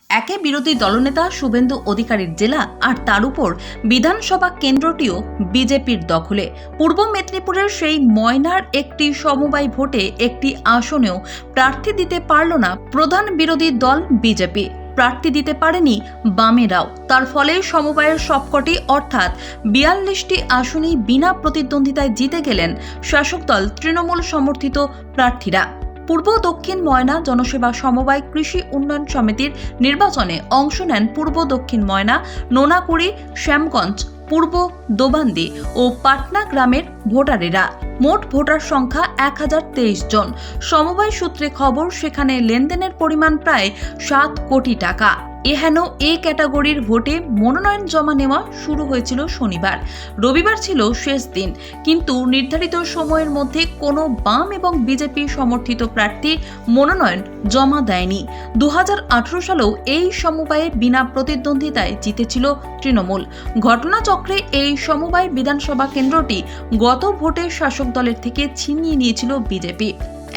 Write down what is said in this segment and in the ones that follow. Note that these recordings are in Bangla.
একে বিরোধী দলনেতা শুভেন্দু অধিকারীর জেলা, আর তার উপর বিধানসভা কেন্দ্রটিও বিজেপির দখলে। পূর্ব মেদিনীপুরের সেই ময়নার একটি সমবায় ভোটে একটি আসনেও প্রার্থী দিতে পারল না প্রধান বিরোধী দল বিজেপি। প্রার্থী দিতে পারেনি বামেরাও। তার ফলে সমবায়ের সবকটি অর্থাৎ ৪২টি আসনেই বিনা প্রতিদ্বন্দ্বিতায় জিতে গেলেন শাসক দল তৃণমূল সমর্থিত প্রার্থীরা। পূর্ব দক্ষিণ ময়না জনসেবা সমবায় কৃষি উন্নয়ন সমিতির নির্বাচনে অংশ নেন পূর্ব দক্ষিণ ময়না, নোনাকুড়ি, শ্যামগঞ্জ, পূর্ব দোবান্দি ও পাটনা গ্রামের ভোটারেরা। মোট ভোটার সংখ্যা ১০২৩ জন। সমবায় সূত্রে খবর, সেখানে লেনদেনের পরিমাণ প্রায় ৭ কোটি টাকা। এহেন এ ক্যাটাগরির ভোটে মনোনয়ন জমা নেওয়া শুরু হয়েছিল শনিবার। রবিবার ছিল শেষ দিন, কিন্তু নির্ধারিত সময়ের মধ্যে কোনো বাম এবং বিজেপি সমর্থিত প্রার্থী মনোনয়ন জমা দেয়নি। ২০১৮ সালেও এই সমবায়ে বিনা প্রতিদ্বন্দ্বিতায় জিতেছিল তৃণমূল। ঘটনাচক্রে এই সমবায় বিধানসভা কেন্দ্রটি গত ভোটে শাসক দলের থেকে ছিনিয়ে নিয়েছিল বিজেপি।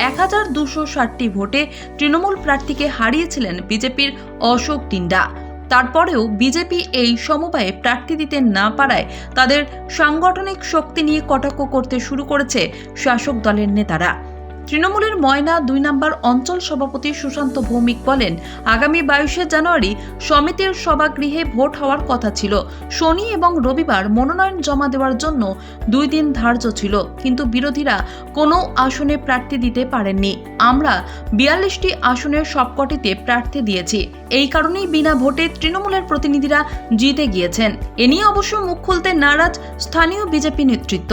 ১,২৬০টি ভোটে তৃণমূল প্রার্থীকে হারিয়েছিলেন বিজেপির অশোক ডিন্ডা। তারপরেও বিজেপি এই সমবায়ে প্রার্থী দিতে না পারায় তাদের সাংগঠনিক শক্তি নিয়ে কটাক্ষ করতে শুরু করেছে শাসক দলের নেতারা। তৃণমূলের ময়না ২ নম্বর অঞ্চল সভাপতি সুশান্ত ভৌমিক বলেন, আগামী ২২শে জানুয়ারি সমিতির সভাগৃহে ভোট হওয়ার কথা ছিল। শনি এবং রবিবার মনোনয়ন জমা দেওয়ার জন্য ২ দিন ধার্য ছিল, কিন্তু বিরোধীরা কোনো আসনে প্রার্থী দিতে পারেননি। আমরা ৪২টি আসনের সবকটিতে প্রার্থী দিয়েছি। এই কারণেই বিনা ভোটে তৃণমূলের প্রতিনিধিরা জিতে গিয়েছেন। এ নিয়ে অবশ্য মুখ খুলতে নারাজ স্থানীয় বিজেপি নেতৃত্ব।